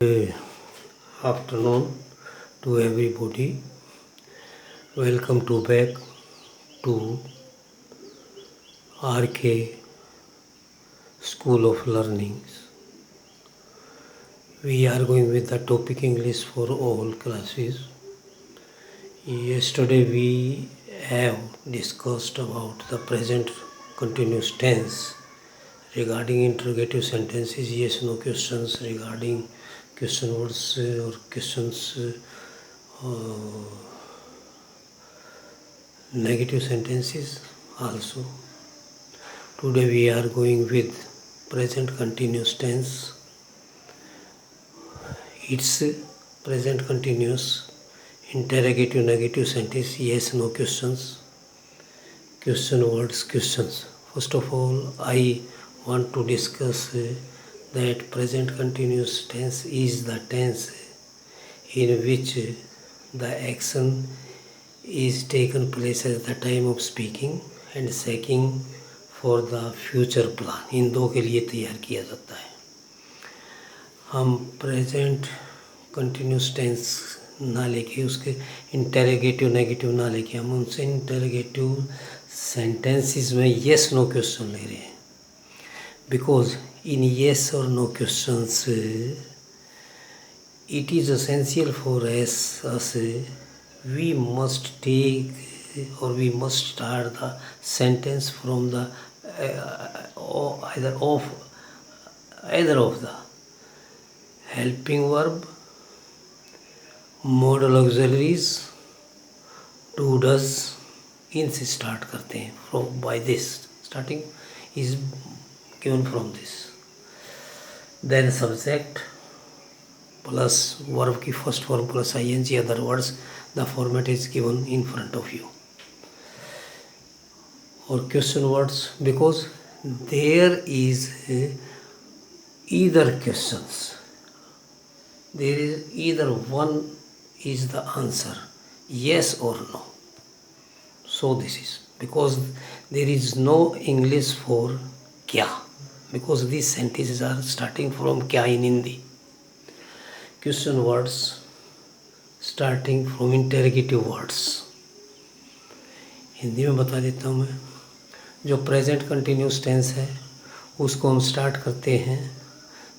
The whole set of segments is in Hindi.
Good afternoon to everybody. Welcome to back to RK School of Learnings. We are going with the topic English for all classes. Yesterday we have discussed about the present continuous tense regarding interrogative sentences, yes no questions, regarding question words or questions, negative sentences also. Today we are going with present continuous tense. It's present continuous interrogative negative sentence, yes no questions, question words, questions. First of all, I want to discuss that present continuous tense is the tense in which the action is taken place at the time of speaking and second for the future plan. इन दो के लिए तैयार किया जाता है. हम प्रेजेंट कंटिन्यूस टेंस ना लेके उसके इंटेरोगेटिव नेगेटिव ना लेके हम उनसे इंटेरोगेटिव सेंटेंसेस में येस नो क्वेश्चन ले रहे हैं. बिकॉज इन येस और no questions it is essential for us we must take or we must start the sentence from the either of the helping verb, modal auxiliaries, do does इनसे स्टार्ट करते हैं. From by this starting is given from this. Then subject plus verb की first form plus ing, other words the format is given in front of you. Or question words, because there is either questions, there is either one is the answer, yes or no. So this is because there is no English for kya, because these sentences are starting from kya in Hindi. Question words starting from interrogative words. Hindi में बता देता हूँ मैं. जो प्रेजेंट कंटिन्यूस टेंस है उसको हम स्टार्ट करते हैं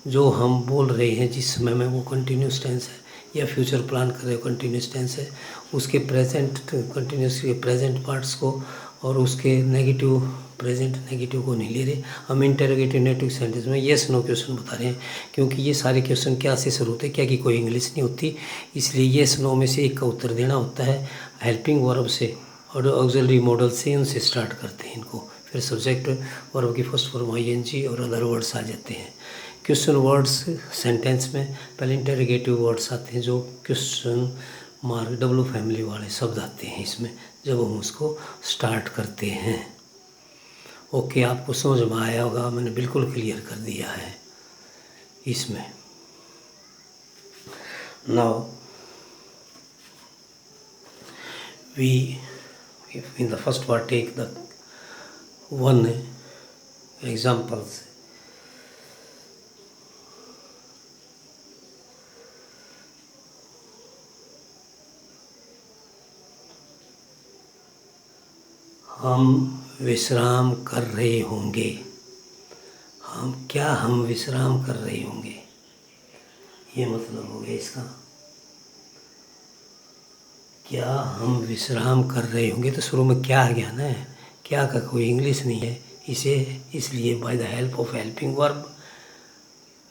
जो हम बोल रहे हैं जिस समय में, वो कंटिन्यूस टेंस है या फ्यूचर प्लान कर रहे हो कंटिन्यूस टेंस है, उसके प्रेजेंट कंटिन्यूस के प्रेजेंट पार्ट्स को और उसके नेगेटिव प्रेजेंट नेगेटिव को नहीं ले रहे. हम इंटरोगेटिव नेगेटिव सेंटेंस में येस नो क्वेश्चन बता रहे हैं क्योंकि ये सारे क्वेश्चन क्या से शुरू होते हैं, क्या की कोई इंग्लिश नहीं होती, इसलिए येस नो में से एक का उत्तर देना होता है. हेल्पिंग वर्ब से और ऑक्सिलरी मॉडल से उनसे स्टार्ट करते हैं इनको, फिर सब्जेक्ट वर्ब की फर्स्ट फॉर्म आईएनजी और अदर वर्ड्स आ जाते हैं. क्वेश्चन वर्ड्स सेंटेंस में पहले इंटरोगेटिव वर्ड्स आते हैं जो क्वेश्चन मार्क डब्ल्यू फैमिली वाले शब्द आते हैं इसमें जब हम उसको स्टार्ट करते हैं. ओके, आपको समझ में आया होगा, मैंने बिल्कुल क्लियर कर दिया है इसमें. Now we in the first part take the one examples. हम विश्राम कर रहे होंगे. हम विश्राम कर रहे होंगे, ये मतलब हो गया इसका. क्या हम विश्राम कर रहे होंगे, तो शुरू में क्या आ गया ना, क्या का कोई इंग्लिश नहीं है इसे, इसलिए by the help of helping verb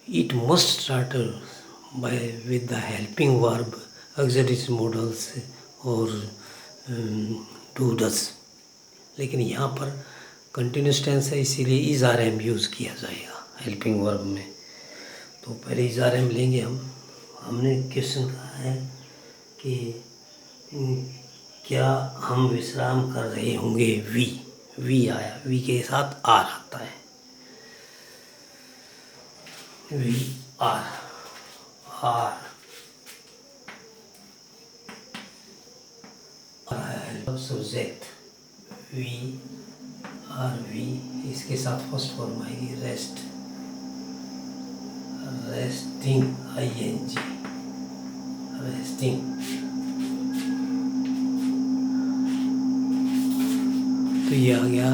it must start by with the helping verb auxiliary models और डू डज. लेकिन यहाँ पर कंटिन्यूस टेंस है इसीलिए इज आर एम यूज़ किया जाएगा हेल्पिंग वर्ब में. तो पहले इज आर एम लेंगे हम. हमने क्वेश्चन कहा है कि क्या हम विश्राम कर रहे होंगे. वी आया, वी के साथ आर आता है. वी आर सब्जेक्ट वी इसके साथ फर्स्ट फॉर्म आएगी रेस्ट. Resting ING, resting. तो ये आ गया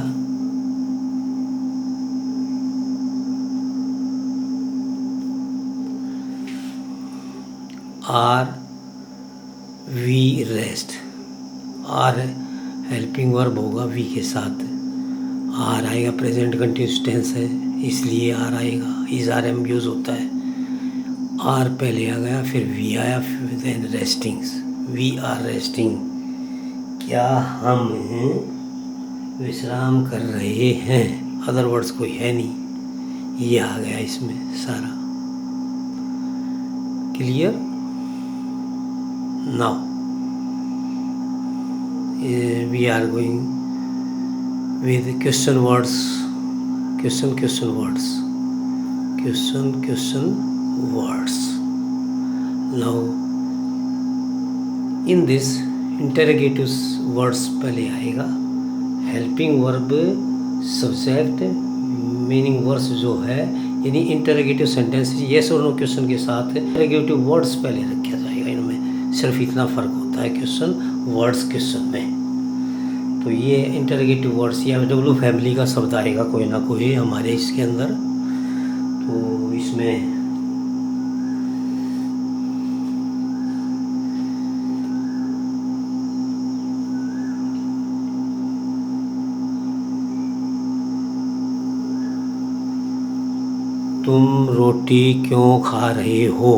RV rest. Are helping verb होगा वी के साथ, आर आएगा, प्रेजेंट कंटिन्यूस टेंस है इसलिए आर आएगा, इज आर एम यूज़ होता है। आर पहले आ गया, फिर वी आया, फिर देन रेस्टिंग्स, वी आर रेस्टिंग। क्या हम विश्राम कर रहे हैं, अदर वर्ड्स कोई है नहीं, ये आ गया इसमें सारा। Clear? Now we are going with question words, question words, question words. Now in this interrogative words पहले आएगा helping verb, subject, meaning words जो है, यानी इंटरोगेटिव सेंटेंस येस और नो क्वेश्चन के साथ इंटरोगेटिव वर्ड्स पहले रखा जाएगा। इनमें सिर्फ इतना फ़र्क होता है क्वेश्चन वर्ड्स क्वेश्चन में। तो ये इंटरोगेटिव वर्ड्स या डब्ल्यू फैमिली का शब्द आएगा कोई ना कोई हमारे इसके अंदर। तो इसमें तुम रोटी क्यों खा रहे हो,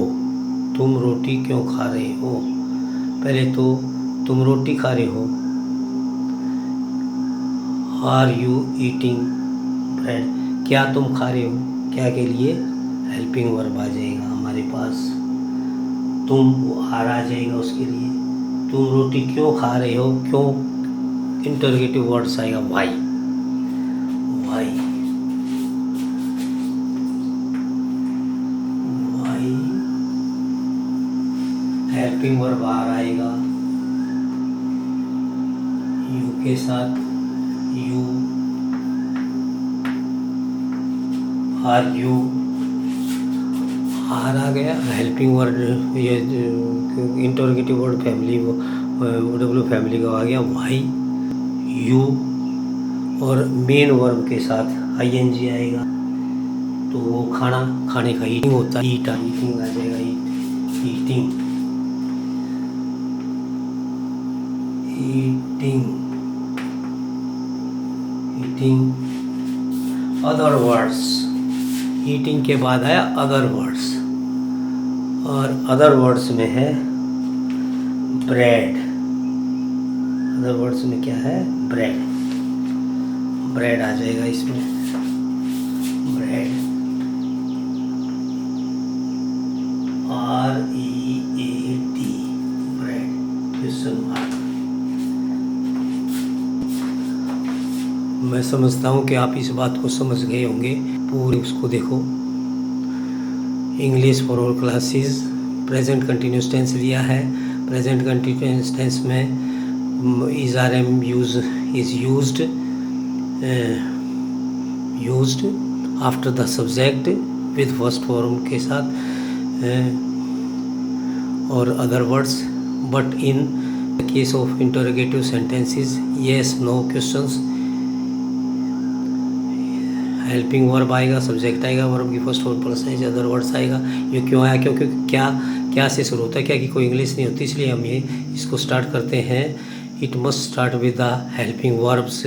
तुम रोटी क्यों खा रहे हो। पहले तो तुम रोटी खा रहे हो, आर यू ईटिंग ब्रेड, क्या तुम खा रहे हो, क्या के लिए हेल्पिंग वर्ब आ जाएगा हमारे पास, तुम वो आर आ जाएगा उसके लिए। तुम रोटी क्यों खा रहे हो, क्यों इंटरोगेटिव वर्ड्स आएगा why, why, helping verb are आएगा यू के साथ, यू, आर यू, आर आ गया, हेल्पिंग वर्ड ये interrogative word family W family का आ गया वाई, यू, और मेन वर्ब के साथ ING आएगा। तो वो खाना, खाने का ईटिंग होता है, ईटिंग आ जाएगा, eating, eating, eating. Other words, eating के बाद आया अदर वर्ड्स, और अदर वर्ड्स में है ब्रेड, अदर वर्ड्स में क्या है, ब्रेड, ब्रेड आ जाएगा इसमें, bread, READ, bread, question mark. मैं समझता हूँ कि आप इस बात को समझ गए होंगे, पूरे उसको देखो। English for all classes, present continuous tense लिया है, प्रेजेंट कंटिन्यूस टेंस में is are am use is used after the subject with first form के साथ, और other words, but in case of interrogative sentences yes no questions, helping verb आएगा, सब्जेक्ट आएगा, वर्ब की फर्स्ट फॉर्म प्लस है, अदर वर्ड्स आएगा। ये क्यों आया, क्योंकि क्या से शुरू होता है, क्या कि कोई इंग्लिश नहीं होती, इसलिए हम ये इसको स्टार्ट करते हैं। It must start with the helping verbs,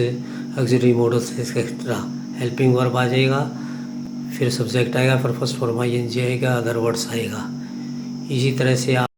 auxiliary models etcetera. Helping verb आ जाएगा, फिर सब्जेक्ट आएगा, फिर फर्स्ट फॉर्म ING आएगा, अदर वर्ड्स आएगा। इसी तरह से आप